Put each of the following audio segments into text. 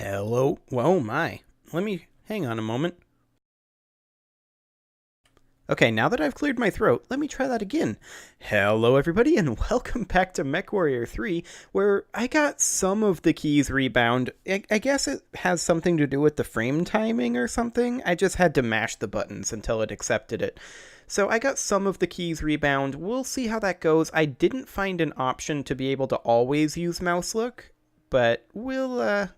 Hello. Whoa, my. Let me hang on a moment. Okay, now that I've cleared my throat, let me try that again. Hello, everybody, and welcome back to MechWarrior 3, where I got some of the keys rebound. I guess it has something to do with the frame timing or something. I just had to mash the buttons until it accepted it. So I got some of the keys rebound. We'll see how that goes. I didn't find an option to be able to always use mouse look, but we'll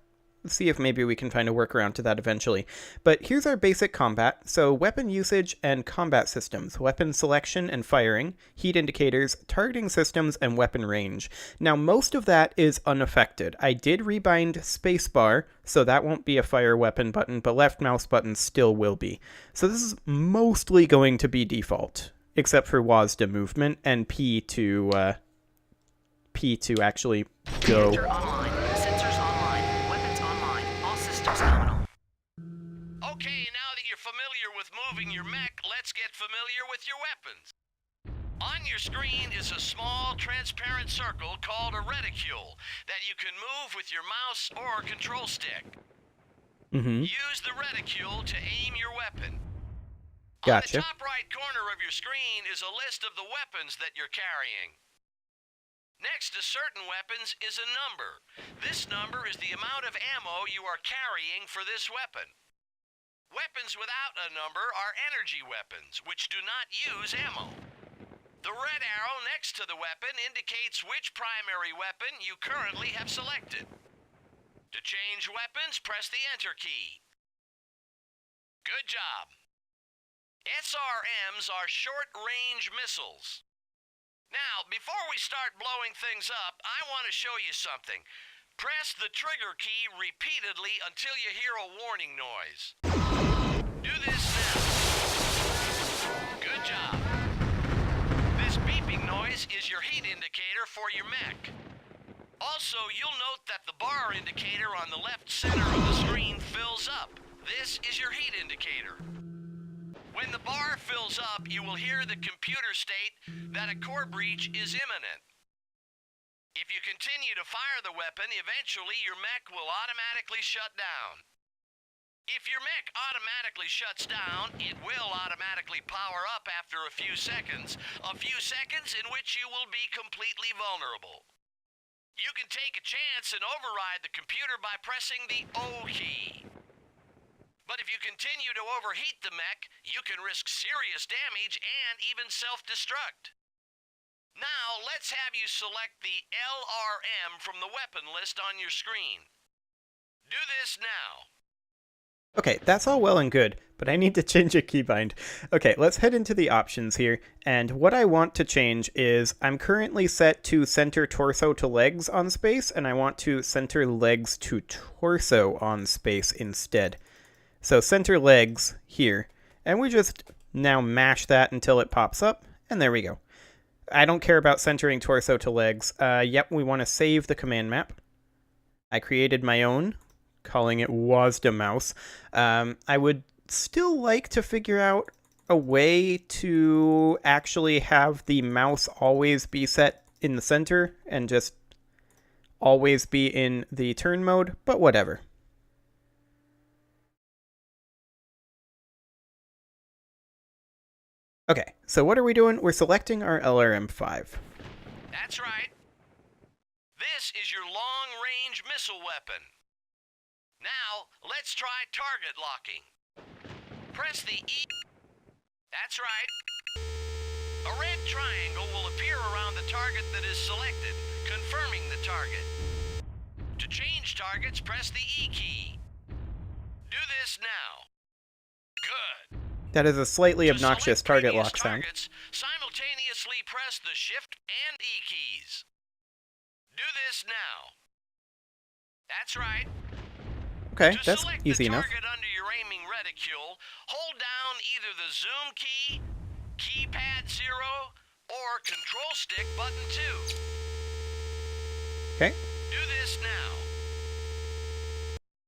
see if maybe we can find a workaround to that eventually. But here's our basic combat. So weapon usage and combat systems, weapon selection and firing, heat indicators, targeting systems, and weapon range. Now most of that is unaffected. I did rebind spacebar, so that won't be a fire weapon button, but left mouse button still will be. So this is mostly going to be default, except for WASD movement and P to actually go. Okay, now that you're familiar with moving your mech, let's get familiar with your weapons. On your screen is a small, transparent circle called a reticule that you can move with your mouse or control stick. Use the reticule to aim your weapon. Gotcha. On the top right corner of your screen is a list of the weapons that you're carrying. Next to certain weapons is a number. This number is the amount of ammo you are carrying for this weapon. Weapons without a number are energy weapons, which do not use ammo. The red arrow next to the weapon indicates which primary weapon you currently have selected. To change weapons, press the Enter key. Good job. SRMs are short-range missiles. Now, before we start blowing things up, I want to show you something. Press the trigger key repeatedly until you hear a warning noise. Do this now. Good job. This beeping noise is your heat indicator for your mech. Also, you'll note that the bar indicator on the left center of the screen fills up. This is your heat indicator. When the bar fills up, you will hear the computer state that a core breach is imminent. If you continue to fire the weapon, eventually your mech will automatically shut down. If your mech automatically shuts down, it will automatically power up after a few seconds in which you will be completely vulnerable. You can take a chance and override the computer by pressing the O key. But if you continue to overheat the mech, you can risk serious damage and even self-destruct. Now, let's have you select the LRM from the weapon list on your screen. Do this now. Okay, that's all well and good, but I need to change a keybind. Okay, let's head into the options here, and what I want to change is I'm currently set to center torso to legs on space, and I want to center legs to torso on space instead. So center legs here, and we just now mash that until it pops up, and there we go. I don't care about centering torso to legs. Yep, we want to save the command map. I created my own, calling it WASD mouse. I would still like to figure out a way to actually have the mouse always be set in the center and just always be in the turn mode, but whatever. Okay, so what are we doing? We're selecting our LRM-5. That's right. This is your long-range missile weapon. Now, let's try target locking. Press the E. That's right. A red triangle will appear around the target that is selected, confirming the target. To change targets, press the E key. Do this now. Good. That is a slightly obnoxious target lock sound. Simultaneously press the Shift and E keys. Do this now. That's right. Okay, to that's select easy the enough. target under your aiming reticule, hold down either the zoom key, keypad 0, or control stick button 2. Okay. Do this now.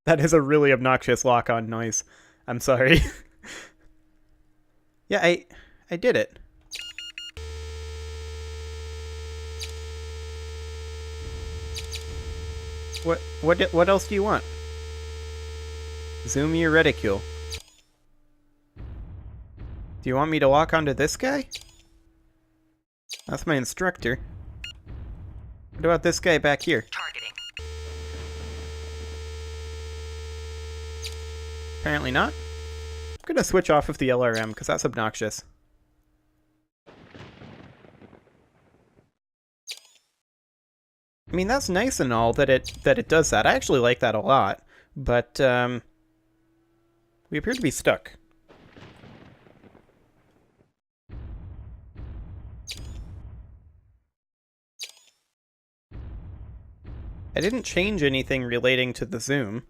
That is a really obnoxious lock-on noise. I'm sorry. Yeah, I did it. What else do you want? Zoom your reticule. Do you want me to lock onto this guy? That's my instructor. What about this guy back here? Targeting. Apparently not. I'm gonna switch off of the LRM because that's obnoxious. I mean, that's nice and all that it does that. I actually like that a lot, but we appear to be stuck. I didn't change anything relating to the zoom.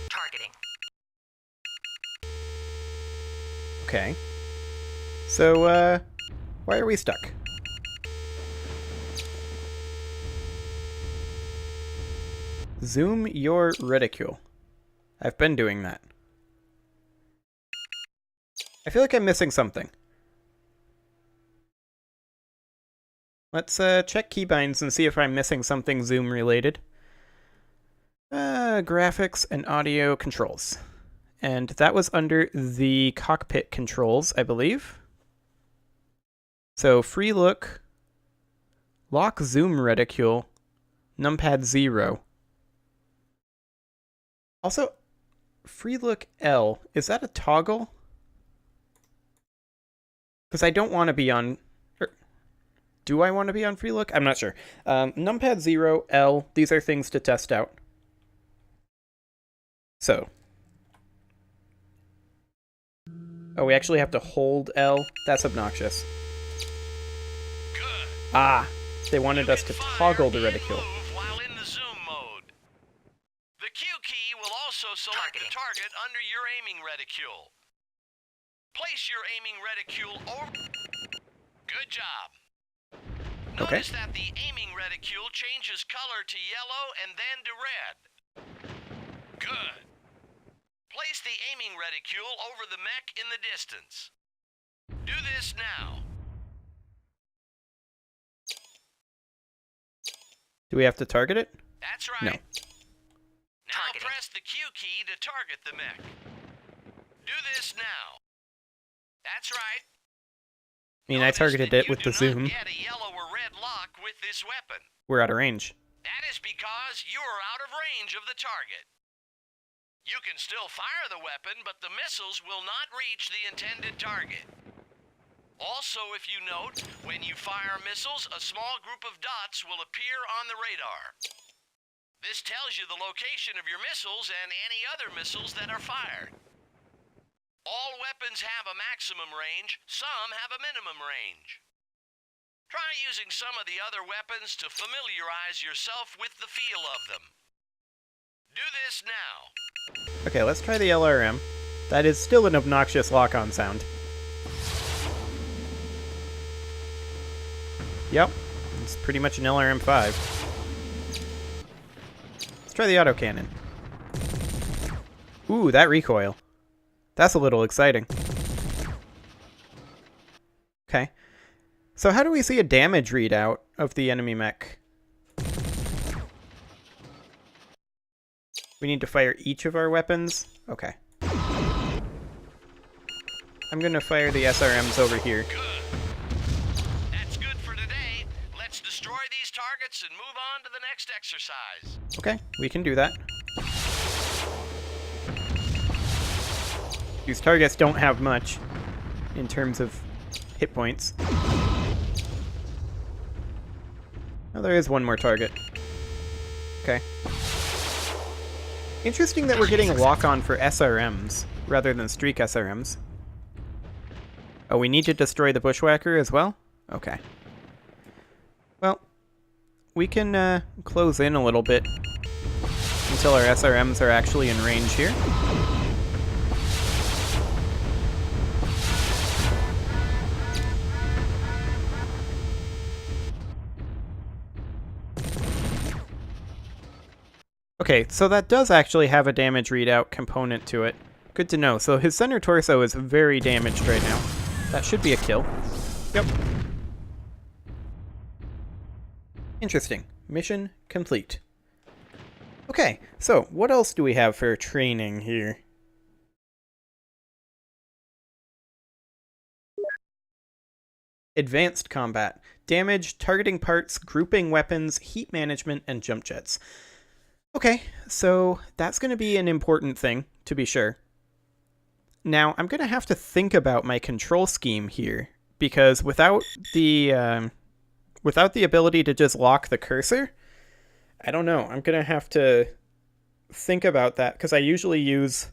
Targeting. Okay. So, why are we stuck? Zoom your reticule. I've been doing that. I feel like I'm missing something. Let's check keybinds and see if I'm missing something zoom related. Graphics and audio controls. And that was under the cockpit controls, I believe. So free look, lock zoom reticule, numpad 0. Also, free look L, is that a toggle? Because I don't want to be on... Do I want to be on free look? I'm not sure. Numpad 0, L, these are things to test out. So. Oh, we actually have to hold L? That's obnoxious. Good. Ah, they wanted us to toggle the reticule. While in the zoom mode. The Q key will also select the target under your aiming reticule. Place your aiming reticule over... Good job. Notice that the aiming reticule changes color to yellow and then to red. Good. Place the aiming reticule over the mech in the distance. Do this now. Do we have to target it? That's right. No. Now press the Q key to target the mech. Do this now. That's right. I mean, I targeted it with the zoom. Get a yellow or red lock with this weapon. We're out of range. That is because you are out of range of the target. You can still fire the weapon, but the missiles will not reach the intended target. Also, if you note, when you fire missiles, a small group of dots will appear on the radar. This tells you the location of your missiles and any other missiles that are fired. All weapons have a maximum range, some have a minimum range. Try using some of the other weapons to familiarize yourself with the feel of them. Do this now. Okay, let's try the LRM. That is still an obnoxious lock-on sound. Yep, it's pretty much an LRM 5. Let's try the autocannon. Ooh, that recoil. That's a little exciting. Okay. So how do we see a damage readout of the enemy mech? We need to fire each of our weapons? Okay. I'm gonna fire the SRMs over here. Good. That's good for today. Let's destroy these targets and move on to the next exercise. Okay, we can do that. These targets don't have much in terms of hit points. Oh, there is one more target. Okay. Interesting that we're getting lock-on for SRMs rather than streak SRMs. Oh, we need to destroy the bushwhacker as well? Okay. Well, we can close in a little bit until our SRMs are actually in range here. Okay, so that does actually have a damage readout component to it. Good to know. So his center torso is very damaged right now. That should be a kill. Yep. Interesting. Mission complete. Okay, so what else do we have for training here? Advanced combat. Damage, targeting parts, grouping weapons, heat management, and jump jets. Okay, so that's going to be an important thing, to be sure. Now, I'm going to have to think about my control scheme here, because without the ability to just lock the cursor, I don't know. I'm going to have to think about that, because I usually use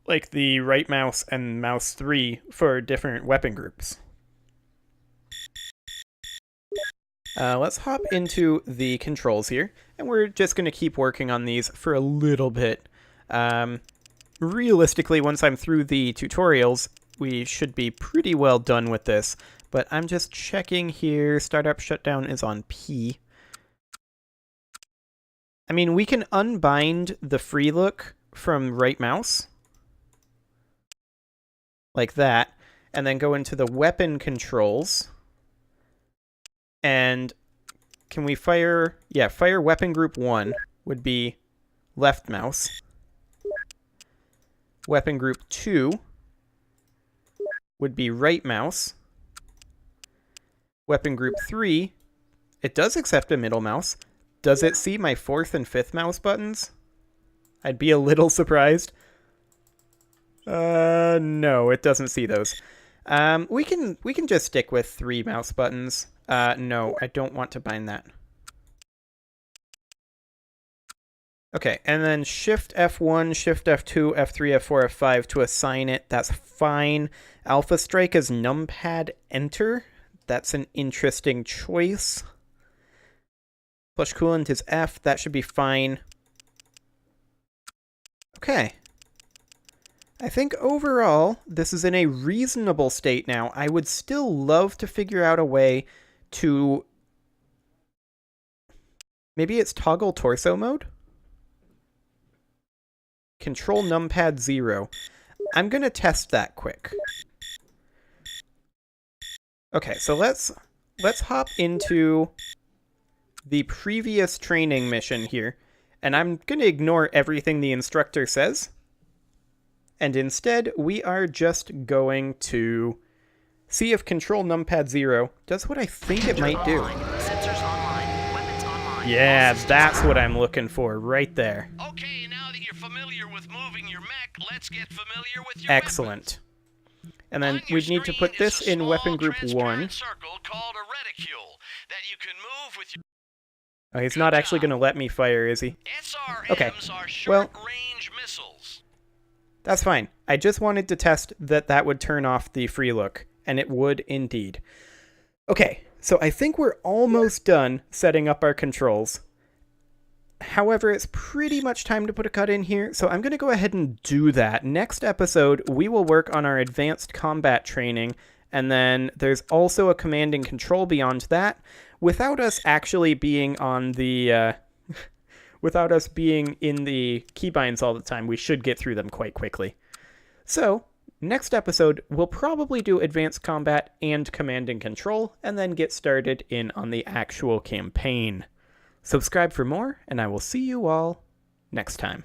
like the right mouse and mouse 3 for different weapon groups. Let's hop into the controls here, and we're just going to keep working on these for a little bit. Realistically, once I'm through the tutorials, we should be pretty well done with this, but I'm just checking here. Startup shutdown is on P. I mean, we can unbind the free look from right mouse, like that, and then go into the weapon controls. And can we fire... Yeah, fire weapon group 1 would be left mouse. Weapon group 2 would be right mouse. Weapon group 3, it does accept a middle mouse. Does it see my 4th and 5th mouse buttons? I'd be a little surprised. No, it doesn't see those. We can just stick with 3 mouse buttons. No, I don't want to bind that. Okay, and then Shift F1, Shift F2, F3, F4, F5 to assign it. That's fine. Alpha Strike is numpad Enter. That's an interesting choice. Flush Coolant is F. That should be fine. Okay. I think overall, this is in a reasonable state now. I would still love to figure out a way to... Maybe it's toggle torso mode? Control numpad 0. I'm going to test that quick. Okay, so let's hop into the previous training mission here, and I'm going to ignore everything the instructor says. And instead, we are just going to see if control numpad 0 does what I think it might do. Sensors online. Weapons online. Yeah, that's what I'm looking for right there. Okay, now that you're familiar with moving your mech, let's get familiar with your Excellent. And then On your we'd need to screen put is this a in small weapon group 1. transparent circle called a reticule that you can move with your... Oh, he's not actually going to let me fire, is he? SRMs Okay, are well- short-range missiles. That's fine. I just wanted to test that would turn off the free look, and it would indeed. Okay, so I think we're almost done setting up our controls. However, it's pretty much time to put a cut in here, so I'm going to go ahead and do that. Next episode, we will work on our advanced combat training, and then there's also a command and control beyond that, without us actually being on the... without us being in the keybinds all the time. We should get through them quite quickly. So, next episode, we'll probably do advanced combat and command and control, and then get started in on the actual campaign. Subscribe for more, and I will see you all next time.